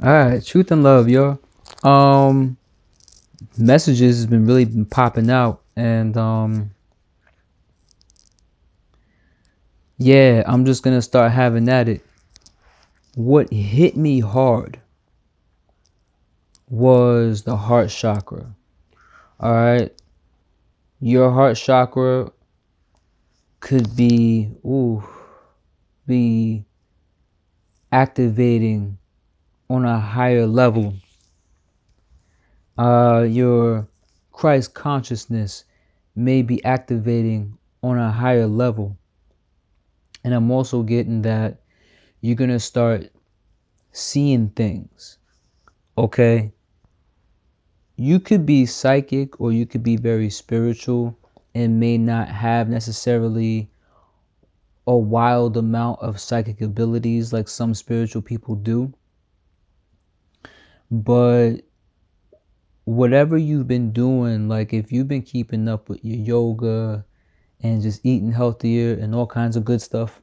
All right, truth and love, yo. Um, Messages has been really been popping out, and yeah, I'm just gonna start having at it. What hit me hard was the heart chakra. All right, your heart chakra could be activating on a higher level. Your Christ consciousness may be activating on a higher level. And I'm also getting that you're going to start seeing things. Okay? You could be psychic or you could be very spiritual and may not have necessarily a wild amount of psychic abilities like some spiritual people do. But whatever you've been doing, like if you've been keeping up with your yoga and just eating healthier and all kinds of good stuff,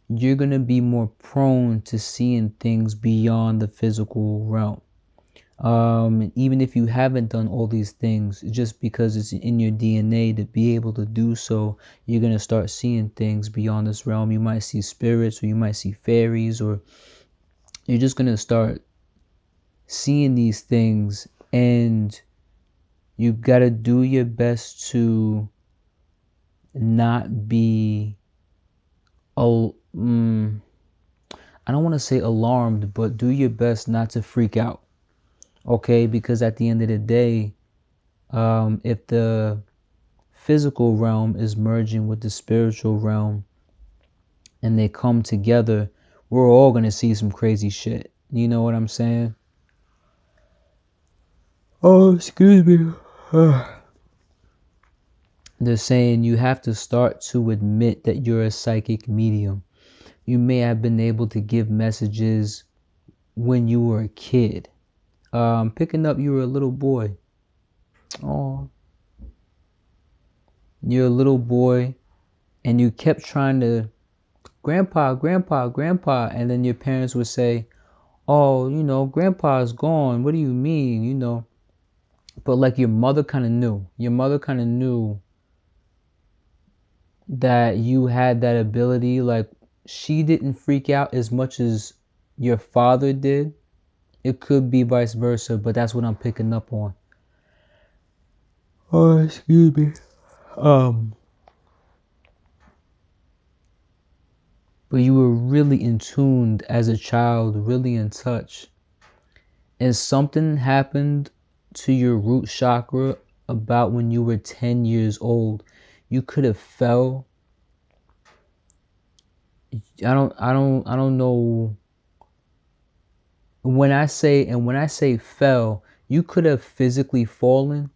you're going to be more prone to seeing things beyond the physical realm. Even if you haven't done all these things, just because it's in your DNA to be able to do so, you're going to start seeing things beyond this realm. You might see spirits, or you might see fairies, or you're just going to start seeing these things, and you got to do your best to not be I don't want to say alarmed, but do your best not to freak out. Okay, because at the end of the day, if the physical realm is merging with the spiritual realm and they come together, we're all going to see some crazy shit. You know what I'm saying? Oh, excuse me. They're saying you have to start to admit that you're a psychic medium. You may have been able to give messages when you were a kid. Picking up, you were a little boy. Oh, you're a little boy, and you kept trying to, grandpa, grandpa, grandpa, and then your parents would say, oh, grandpa's gone. What do you mean? But like your mother kind of knew. Your mother kind of knew that you had that ability. Like she didn't freak out as much as your father did. It could be vice versa, but that's what I'm picking up on. Oh, excuse me. Um, but you were really in tune as a child, really in touch. And something happened to your root chakra about when you were 10 years old. You could have fell. I don't know. When I say fell, you could have physically fallen,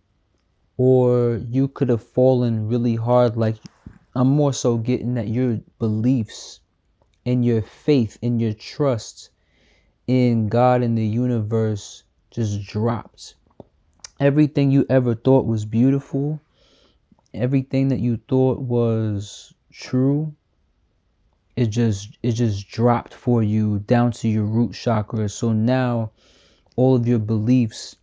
or you could have fallen really hard. Like, I'm more so getting that your beliefs and your faith and your trust in God and the universe just dropped. Everything you ever thought was beautiful, everything that you thought was true, it just dropped for you down to your root chakra. So now all of your beliefs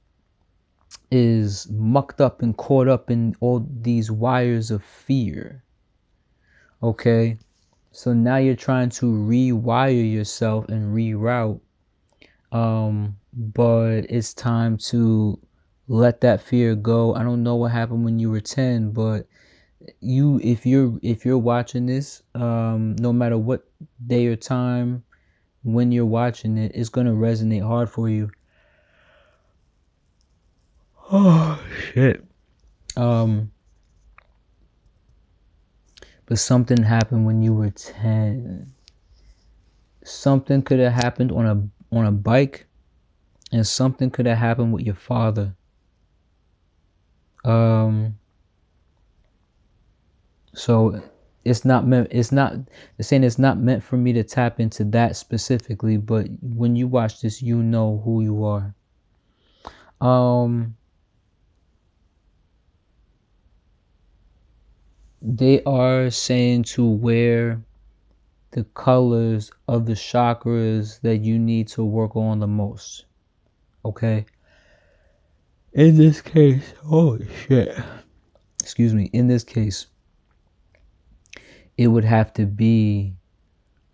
is mucked up and caught up in all these wires of fear. Okay? So now you're trying to rewire yourself and reroute. But it's time to let that fear go. I don't know what happened when you were 10, but if you're watching this, no matter what day or time when you're watching it, it's gonna resonate hard for you. Oh shit. Um, but something happened when you were 10. Something could have happened on a bike, and something could have happened with your father. Um, so they're saying it's not meant for me to tap into that specifically, but when you watch this, you know who you are. Um, they are saying to wear the colors of the chakras that you need to work on the most. Okay? In this case, holy shit. Excuse me. In this case, it would have to be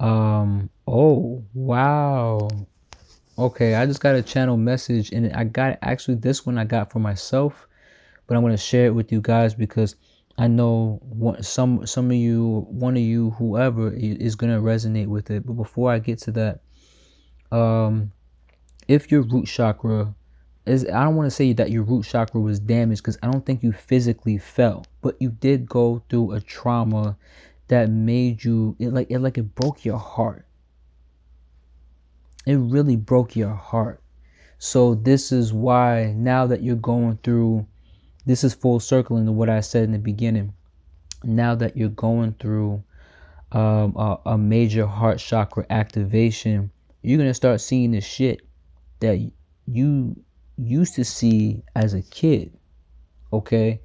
oh, wow. Okay, I just got a channel message, and I got, actually, this one I got for myself, but I'm going to share it with you guys because I know some of you, one of you, whoever, is going to resonate with it. But before I get to that, if your root chakra is, I don't want to say that your root chakra was damaged, because I don't think you physically fell, but you did go through a trauma that made you, it broke your heart. It really broke your heart. So this is why, now that you're going through, this is full circling to what I said in the beginning. Now that you're going through a major heart chakra activation, you're going to start seeing the shit that you used to see as a kid. Okay?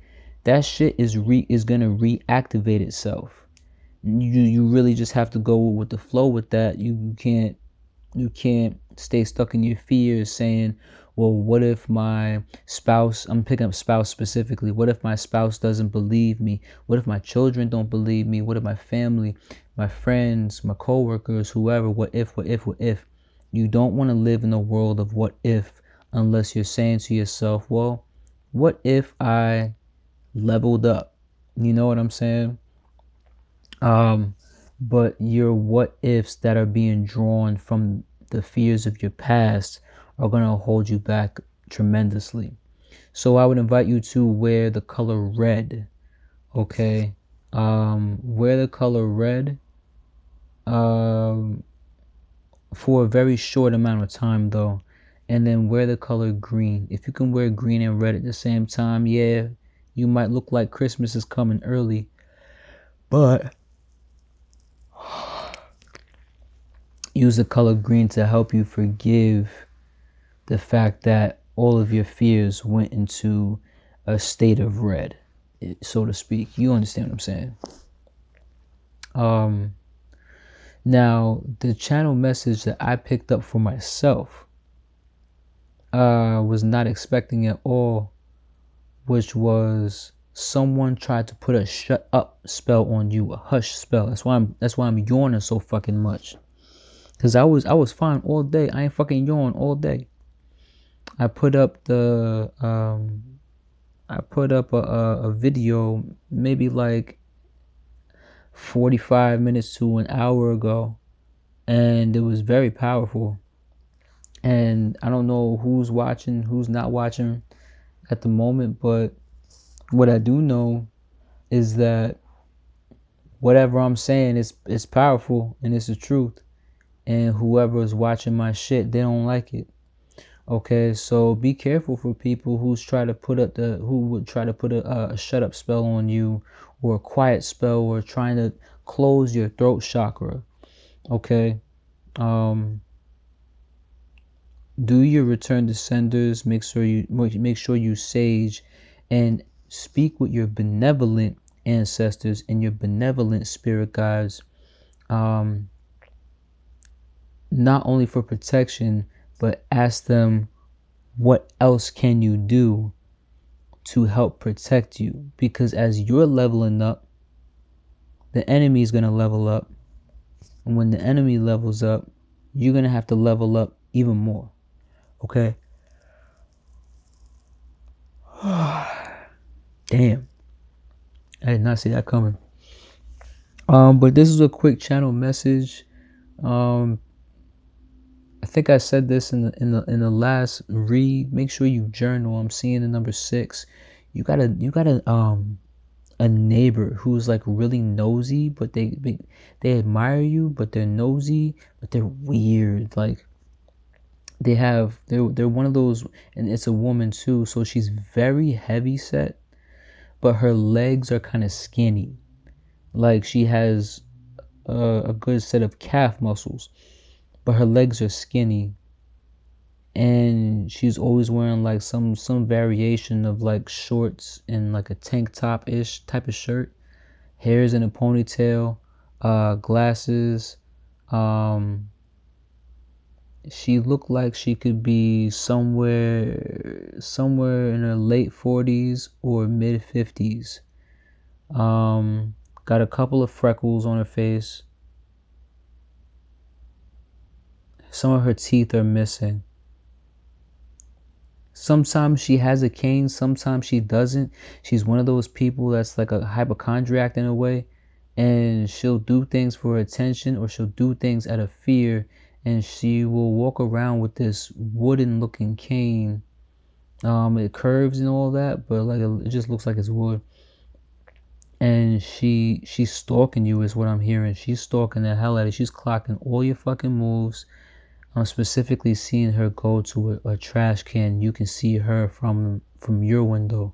That shit is going to reactivate itself. You really just have to go with the flow with that. You can't stay stuck in your fears saying, well, what if my spouse, I'm picking up spouse specifically, what if my spouse doesn't believe me? What if my children don't believe me? What if my family, my friends, my coworkers, whoever, what if? You don't want to live in a world of what if, unless you're saying to yourself, well, what if I leveled up? You know what I'm saying? But your what ifs that are being drawn from the fears of your past are going to hold you back tremendously. So I would invite you to wear the color red. Okay? Wear the color red for a very short amount of time though. And then wear the color green. If you can wear green and red at the same time, yeah, you might look like Christmas is coming early. But use the color green to help you forgive the fact that all of your fears went into a state of red, so to speak. You understand what I'm saying? Now, the channel message that I picked up for myself, was not expecting at all, which was someone tried to put a shut up spell on you, a hush spell. That's why I'm yawning so fucking much. Cause I was fine all day. I ain't fucking yawn all day. I put up a video maybe like 45 minutes to an hour ago, and it was very powerful. And I don't know who's watching, who's not watching at the moment, but what I do know is that whatever I'm saying is powerful and it's the truth. And whoever is watching my shit, they don't like it. Okay, so be careful for people who would try to put a shut up spell on you, or a quiet spell, or trying to close your throat chakra. Okay, do your return to senders. Make sure you sage and speak with your benevolent ancestors and your benevolent spirit guides. Not only for protection, but ask them, what else can you do to help protect you? Because as you're leveling up, the enemy is going to level up. And when the enemy levels up, you're going to have to level up even more. Okay? Damn. I did not see that coming. But this is a quick channel message. I think I said this in the last read. Make sure you journal. I'm seeing the number 6. You got a neighbor who's like really nosy, but they admire you, but they're nosy, but they're weird. Like they're one of those, and it's a woman too, so she's very heavy set, but her legs are kind of skinny. Like she has a good set of calf muscles, but her legs are skinny, and she's always wearing like some variation of like shorts and like a tank top ish type of shirt, hair's in a ponytail, glasses. She looked like she could be somewhere in her late 40s or mid 50s. Got a couple of freckles on her face. Some of her teeth are missing. Sometimes she has a cane, sometimes she doesn't. She's one of those people that's like a hypochondriac in a way, and she'll do things for attention, or she'll do things out of fear, and she will walk around with this wooden looking cane. It curves and all that, but like it just looks like it's wood. And she's stalking you is what I'm hearing. She's stalking the hell out of you. She's clocking all your fucking moves. I'm specifically seeing her go to a trash can. You can see her from your window.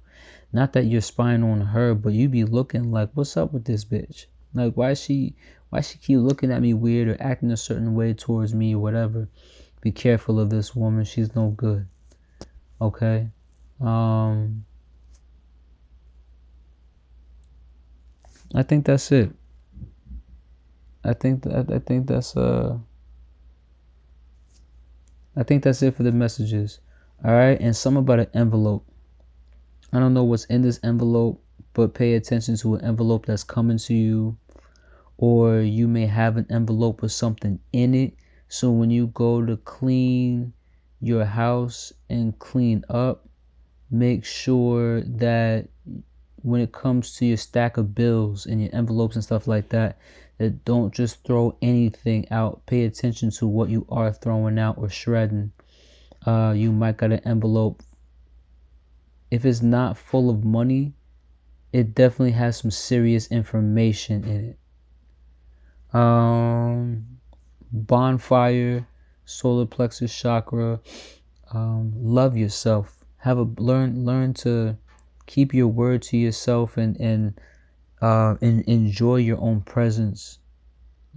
Not that you're spying on her, but you be looking like, what's up with this bitch? Like, why she keep looking at me weird or acting a certain way towards me or whatever? Be careful of this woman. She's no good. Okay. I think that's it. I think that's it for the messages. All right, and something about an envelope. I don't know what's in this envelope, but pay attention to an envelope that's coming to you, or you may have an envelope with something in it. So when you go to clean your house and clean up, make sure that when it comes to your stack of bills and your envelopes and stuff like that, that don't just throw anything out. Pay attention to what you are throwing out or shredding. You might got an envelope. If it's not full of money, it definitely has some serious information in it. Bonfire, solar plexus chakra. Love yourself. Learn to keep your word to yourself, and enjoy your own presence.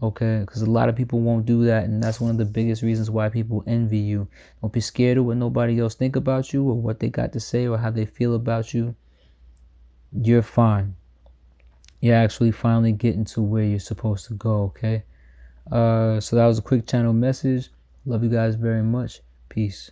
Okay, because a lot of people won't do that, and that's one of the biggest reasons why people envy you. Don't be scared of what nobody else think about you, or what they got to say, or how they feel about you. You're fine. You're actually finally getting to where you're supposed to go. Okay. So that was a quick channel message. Love you guys very much. Peace.